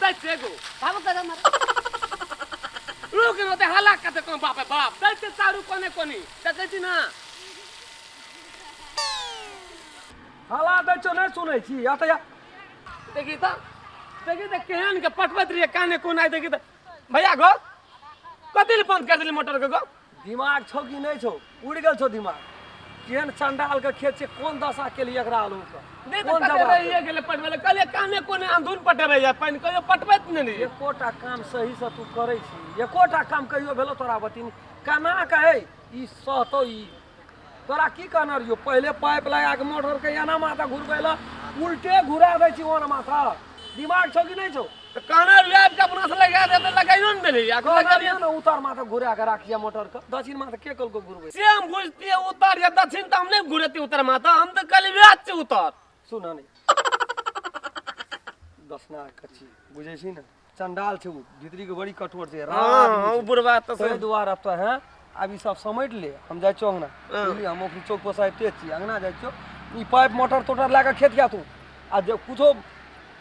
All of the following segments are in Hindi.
दैते गो भागो करे मर रुक न ते हल्ला करते कोन बाप है बाप दैते चारू कोने कोनी देखे छी ना हल्ला दै छौ नहीं सुनै छी या त देखी त केहन के पटवत रे काने कोन आइ देखी त भैया गो कथि ले बंद कर देली मोटर के गो दिमाग छौ कि नहीं छौ उड़ गेल छौ दिमाग केहन चंडाल के खेत से कौन दशा के लिए एकरा आलू का नहीं तो कते ये गेले पटवेले कहले काने कोने अंधुन पटेबे या पानी कहियो पटबैत नहीं एकोटा काम सही से तू करे छी एकोटा काम कहियो भेलो तोरा बतिन केना कहे ई सहतो ई तोरा की कहना रियो पहले पाइप लगा के मोटर के एना माथा घुरबैला उल्टे घुरा दै छी ओना माथा दिमाग छौ कि नहीं छौ तो काना लैब के अपना से लगा दे तो लगाइयो न देली या लगाइयो ना उतार माथा घुरा के राखिया मोटर के दक्षिण माथा के कल को घुरबै से हम बुझती है उतार या दक्षिण त हम नहीं घुरती उतर माथा हम तो कल व्याज से उतार सुना नहीं दसना कच्ची बुझे छी ना चंडाल छै भीतरी के बड़ी कठोर छै हां बुढ़वा तो से दुआर अब तो है अब ई सब समझ ले हम जाय छौ अंगना बुझली हम ओकरी चौक पर साइड छी अंगना जाय छौ ई पाइप मोटर तोटर लाके खेत गया तू आ जे कुछो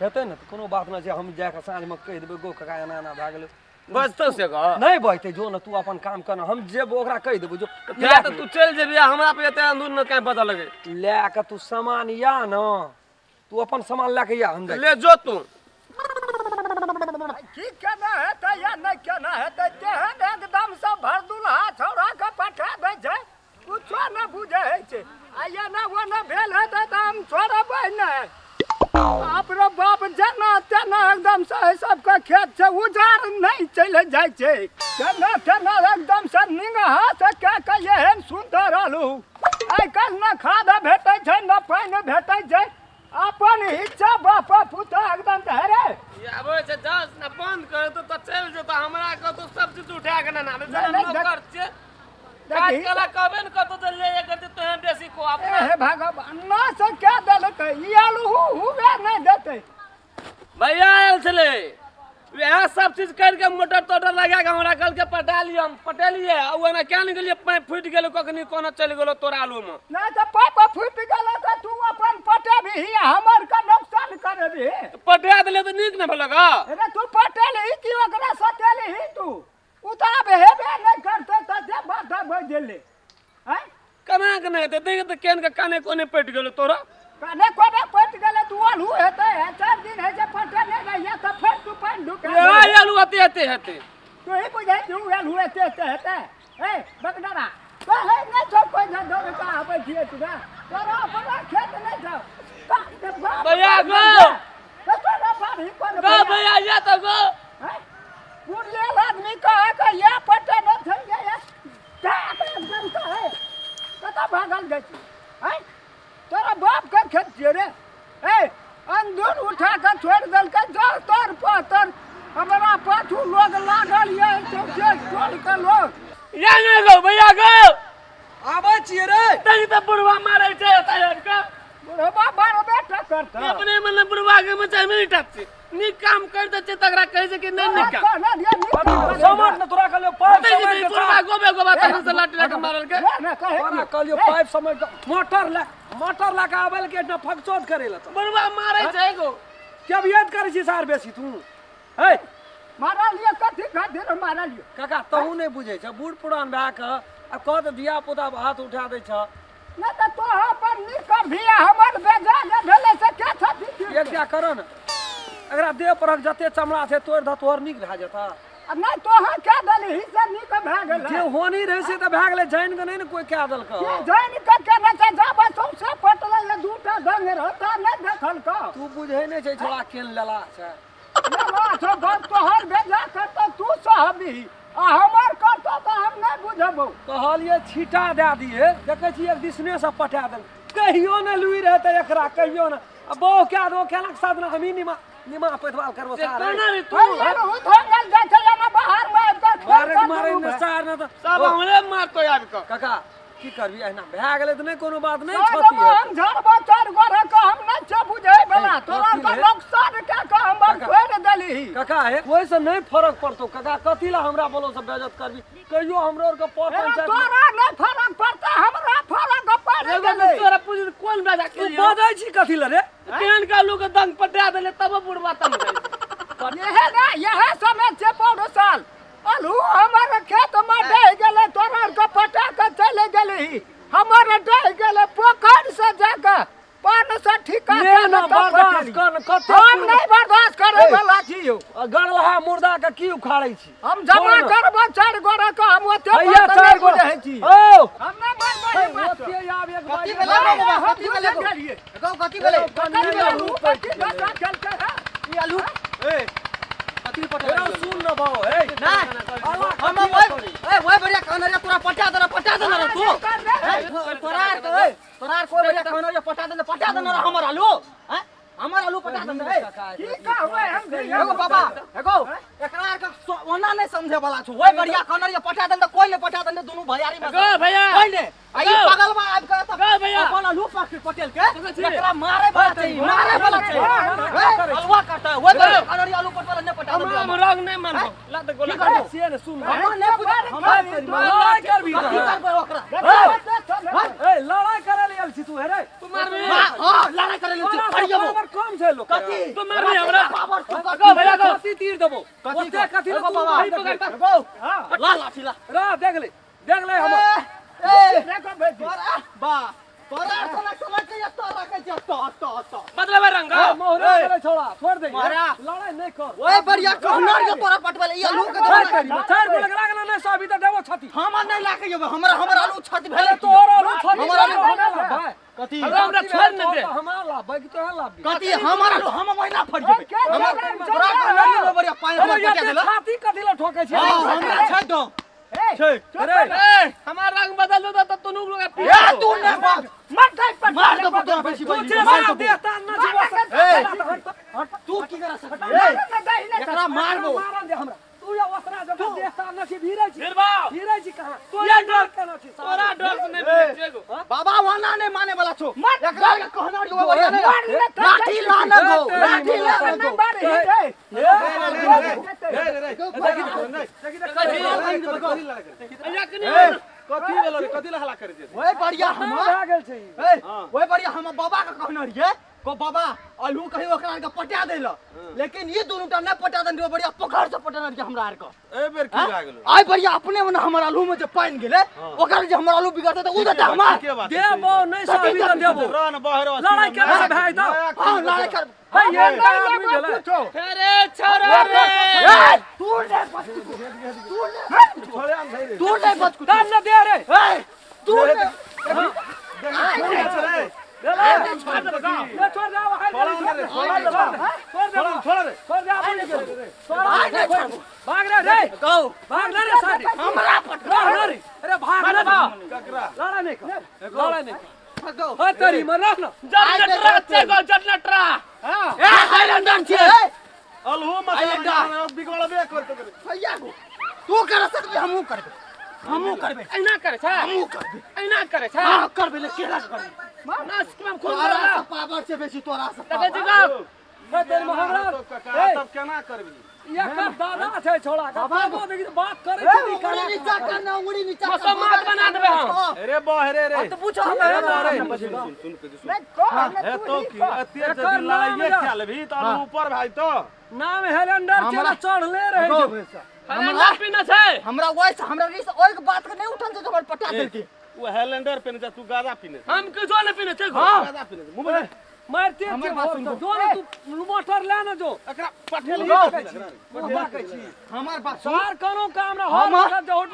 हेतै न त कोनो बात न छै हम जाय के साँझ में कह देबै गो काका एना एना भए गेलै बजतो से ग नहीं बजते जो न तू अपन काम कर हम जेब ओकरा कह देबै जो या तो तू चल जेबी हमरा पे एते अंदूर न काहे पता लगे ले के तू सामान या न तू अपन सामान लेके या हम ले जो तू की केना हेतै या नहीं केना हेतै तेहन एकदम से भर दुल्हा छौड़ा के पठाबै छै कुछो न बुझै छै आ या ना वो न भेल हेतै त हम छोड़बै नहीं बाप रे बाप जना तेना एकदम से सबके खेत से उजाड़ नहीं चले जाय छै केना केना एकदम से निंगहा से के एहन सुंदर रहलू आइ काल्हि न खाद भेटै छै न पानि भेटै छै अपन इच्छा बाप पुता एकदम धरे आबे से जस न बंद कर तो चल जो तो हमरा को तो सब चीज उठा के ना नौकर छे काज कला कहबे न कतो तो ले करते तो हम बेसी को अपना हे भगवान ना से क्या देलकै ई आलू हुवे नहीं देतै भैया आयल छले वह सब चीज करके मोटर टोटर लगा के हमरा कल के पटेलिए आ ओना क्या न गेलिए पाइप फूट गेलो कखनी कोना चल गेलो तोरा आलू में ना तो पाइप फूट गेलो त तू अपन पटेबी हमर का नुकसान करबी पटिया देले तो नीक न भेलगा अरे तू पटेली की ओकरा सटेली तू उतार हेबे नहीं करते त जे बात बजले हैं कना के नहीं देख तो केन के काने कोने पट गेलो तोरा काने कोने पट गेले तू आलू हेतै 4 दिन है जे पटे नहीं रहिया त फिर तू पानी ढुका ए आलू आते तू ही बुझे तू आलू हेतै ए बकडरा तो है नहीं तो कोई न दो का आबै छिए तू तोरा अपना खेत नहीं था भैया गो तो तोरा बाप ही कोन गो भैया या तो गो हैं बुढ़िया आदमी कहा कि ये पट्टे न थे ये क्या एकदम का है कता भागल गई हैं तोरा बाप का खेत छे रे ए अंदूर उठा के छोड़ दल के जा तोर पातर हमरा पाछू लोग लागल ये सबसे टोल के लोग या नहीं गो भैया गो आबै छियै रे तनी तो बुढ़वा मारे छे तैयार का बुढ़वा बार बेटा करता अपने मन बुढ़वा के मचा में टपसी नी काम कर दे छे तगरा कहे छे कि नहीं निका समझ न तोरा कहलियो पाइप समझ नहीं के बुढ़वा गोबे तनी से लाठी लगा मारल के ना कहे तोरा कहलियो पाइप समझ के मोटर लगा आबल के न फकचोद करेला त बुढ़वा मारे छे गो क्या याद करे छी सार बेसी तू हे मारा लिया कथी खातिर मारा लिया काका तहू नहीं बुझे छ बूढ़ पुरान भए के आ कह दे धिया पुता हाथ उठा दे छ ना तो तोहा पर निकर भी हमर बेजा जे भेले से क्या छथि एक क्या कर न अगर देह पर जते चमड़ा से तोड़ ध तोहर निक भए जता अब नहीं तोहा क्या दली हिस्सा निक भए गेल जे होनी रहे से त भए गेलै जाइन के नहीं न कोई क्या दल ये जाइन के केना से जाबे सौसे पटले ये दूटा दंग रहता नहीं देखल का तू बुझे नहीं छै छोड़ा केन लेला छै ना तो बात तोहर बेजा करता तू साहबी आ हमर करता तो हम नहीं बुझबो कहलिए छीटा दे दिए देखे छी एक दिसने से पटा दे कहियो न लुई रहते एकरा कहियो न अब बहु क्या दो केलक साधना हमी निमा पैतवाल करबो सारा कहना रे तू अरे हो थंगल जाय ना बाहर में मारे न सार न त सब हमरे मारतो यार का काका की करबी एना भए गेलै त नहीं कोनो बात नहीं हम छती झड़बो चार गोरे का हम नहीं छ बुझे बला तोरा का नुकसान के का हम छोड़ देली काका है कोई से नहीं फर्क पड़तो काका कथी ला हमरा बोलो से बेइज्जत करबी कहियो हमरो और के पंचायत तोरा नहीं फर्क पड़ता हमरा फर्क पड़ एगो गेलै तोरा पूछ कोन बाजा के तू बजै छी कथी ला रे केहन का लोग दंग पटा देले तब बुढ़वा तम गई ये बर्दाश्त करे वाला छी हो गड़लहा मुर्दा के की उखाड़ै छी हम जमा करबो 4 गोरा के हम ओते भैया 4 गो रहे छी ओ हम ना मारबो ओते आब एक कथी बार भेलै कथी भेलै गौ कथी भेलै ई आलू ए कथी पटा सुन न भाऊ ए ना हम ओए बढ़िया कहना तोरा पटा देना रे तू तोरा कोई बढ़िया कहना पटा देना रे हमर आलू हैं हमर आलू पटा देना रे की कहबै हम एगो बाबा एगो एकरा के ओना नहीं समझे वाला छु ओए बढ़िया कहना पटा देना कोई ने पटा देना दोनों भैयारी में गो भैया कोई ने आई पागल बा आब के गो भैया अपन आलू पटेल के एकरा मारे वाला छै हलवा काटा ओए कहना आलू पटवाला ने पटा देना हम रंग नहीं मानबो ला त गोला कर से न सुन हम ने हम लड़ाई करबी की करबै ओकरा ए लड़ाई करे ले आइल छी तू हे रे तू मारबी हां लड़ाई करे ले खड़ियो पावर कम छै लोग कथी तू मारबी हमरा पावर गो भैया गो कथी तीर देबो ओते कथी एगो तू बाबा भाई पकड़ गो ला लाठी ला रा देख ले हम ए देखो बेटी बा तोरा चला के या तोरा के जा तो बदला रंग मोहरा करे छोड़ा छोड़ दे मारा। लड़ाई नहीं कर ओए बढ़िया कहना रे तोरा पटवाले ई आलू के चार देना को लगा के नहीं सो अभी तो देबो छती हमर नहीं लाके जेबो हमर आलू छत भेले तोरा रू छती हमर आलू कथी हमरा छोड़ न दे हमरा ला बाकी तो है ला कथी हमर आलू हम महिना फट जेबे हमर तोरा कहना रे बढ़िया पानी हम पटा देला छाती कथी ला ठोकै छै हां हमरा छै दो अरे ए हमार रंग बदल दो त तनु लोग पी ए तू ने बात मत मार दो तोरा बेसी तू बोली जे मार दो देता न जीव तू की करा सकत एकरा मार दो मारन दे हमरा तू या ओसरा जब देता न छी भीरे छी फिर बा भीरे छी कहां तू या डर केना छी तोरा डर से नहीं बेचेगो बाबा वाला नहीं माने वाला छो एकरा के कहना रे बढ़िया लाठी ला न गो लाठी ला न गो कथी भेलो रे कथी ला हल्ला करे छै ओए बढ़िया हम आ गेल छै ओए बढ़िया हम बाबा के कहना रिए को बाबा आलू कहीं ओकरा के पटा देला लेकिन ये दोनों टा नहीं पटा देन बढ़िया पकड़ से पटा रिए हमरा आर के ए बेर की ला गेलो आई बढ़िया अपने में हमर आलू में जे पानी गेले ओकरा जे हमर आलू बिगड़ते त उ देता हमार देबो नहीं सो अभी तो देबो रन बहरो लड़ाई करे से भाई तो हां लड़ाई कर भाई ये आदमी भेलै अरे छोरा रे तू नहीं बच दान न दे रे तू ले छोड़ दे छोड़ दे भाग रे भाग रे साथी हमरा भाग रे अरे भाग रे लड़ा नहीं कर लड़ा नहीं कर तेरी मरना जनरेटर अच्छे गो जनरेटर ए हाईलैंडर छे अलहू मसाला बिगड़बे करते भैया को तू कर सकबे हमहू करबे ऐना करे छै हमहू करबे ऐना करे छै हां करबे ले केला करबे नास में खून तोरा मारला से पावर से बेसी तोरा से तबे जगह तेरी हमरा तब केना करबी ये कर दादा छै छोड़ा बाबा देखि बात करे छी उंगली नीचा करना उंगली नीचा मसमात बना देबे हम अरे बहरे रे तो पूछो हम है सुन है तो की अत्ते जदी लड़ाइए खेल भी तो ऊपर भाई तो नाम हेलेंडर चला चढ़ले रहे छै हमरा पीना छै हमरा वैसे हमरा ओइ के बात के नहीं उठन से हमर पटा देल के वो हेलेंडर पेन जा तू गादा पीने हम किछो नहीं पीने छै गादा पीने मुंह मारते हमर बात सुन दोनों तू मोटर ले न जो एकरा पठेल हमर बात सार कोनो काम ना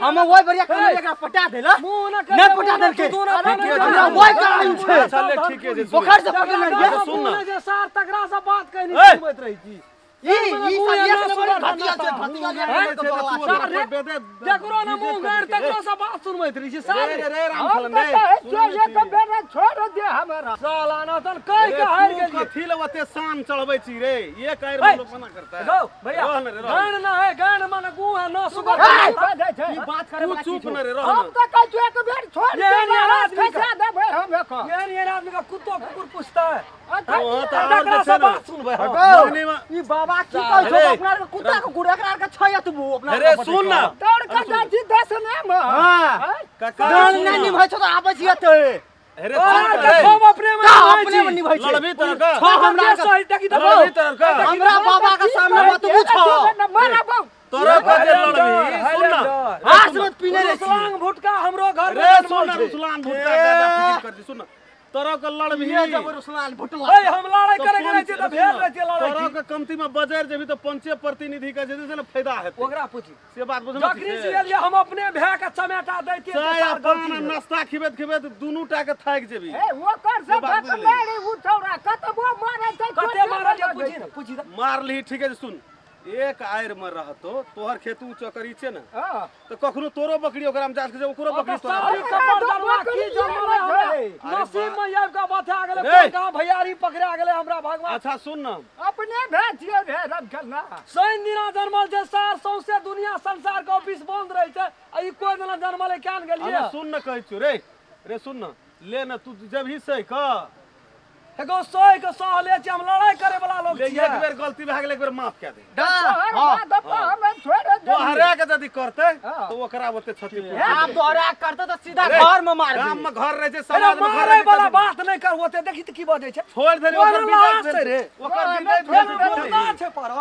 हम ओइ बढ़िया करने एकरा पटा देला मुंह न नहीं पटा देल के हमरा ओइ काम छै चले ठीक है पोखर से पकड़ ले सुन जे सार तकरा से बात कहनी सुनत रही छी ई सब ये सब भतिया छै भतिया ले के बाबा जकरो न मुंह गाड़ तकरो से बात सुनबैत रही छी सार रे रामचलन रे एक बेर छोड़ दे हमरा साला न तन कह के हार गेल कथी लवते शान चढ़बै छी रे ये कैर में लोग मना करता है गो भैया रह न रे, रह। गान ना है गान मन गु है न सुगर ई बात करे तू वाला चुप न रे रह हम न तो कह जो एक बेर छोड़ दे ये नहीं आदमी का। कैसे देबे हम एक ये आदमी का कुत्तो कुकुर पूछता है ओ त और तकरा जे से छै बात न सुनबै मने में ई बाबा की कहै अरे, छौ अपना के कुत्ता के गुड़ एकरा के छै तू अपना अरे सुन ना तोड़ के जाती दस ने में हां काका गान नहीं निभै छौ त आबै छियै त अरे देखो अपने में अपने में निभै छै लड़बी तरह का छौ हमरा के सही टकी दबो लड़बी तरह का हमरा बाबा के सामने मत पूछो मारा बाबू तोरा का जे लड़बी सुन ना हाथ में पीने रे छी सलांग भुटका हमरो घर रे सुन ना रुसलान भुट्टा ज्यादा फिकिर करती सुन ना तोरा के लड़ भी ये जबर उस्मान भुटला ए हम लड़ाई करे के रहते त भेल रहते लड़ाई तोरा की। के कमती में बाजार जेबी तो पंचे प्रतिनिधि का जे ना फायदा हेतै ओकरा पूछी से बात बुझल जकरी सियलिए हम अपने भे के समेटा दैतिए चाय अपन नाश्ता खिबेत खिबेत दुनू टा के थाक जेबी ए ओकर से बात बुझली। बकलेड़ी उठौरा कतबो मारे छै कते मारलिए पूछी न पूछी त मार ली ठीक है सुन एक आयर में रहतो तोहर खेतू चकरी छे ना हां तो कखनो तोरो बकरी ओकरा में जात के ओकरो बकरी तोरा सारी कपर दरवा की जमले हमरा नसीब में आब का बता गेले रे। कोन गांव भैयारी पकड़ा गेले हमरा भगवान अच्छा सुन ना अपने भेजिए रे रखना सैन दिना जन्मल छै सार सौसे दुनिया संसार के ऑफिस बंद रहे छै आ ई कोई दिना जन्मले कान गेलिए अरे सुन न कहै छियो रे सुन न ले न तू जब ही सही का एगो सोय के सहले छै हम लड़ाई करे वाला लोग ले छियै एक बेर गलती भए गेलै एक बेर माफ कए दे हां दपा हमें छोड़ दे तो हरा के यदि करते हाँ। तो ओकरा बते क्षति आप दोहरा करते तो सीधा रे, घर में मार गाम दी में घर रहे छै अरे समाज में घर मारे रहे वाला छै बात नहीं कर होते देखी त की बजे छै छोड़ दे ओकरा ओकर लाश विदाई छै रे। ओकर हाँ, विदाई छोड़ भेल दे, छै। छै पर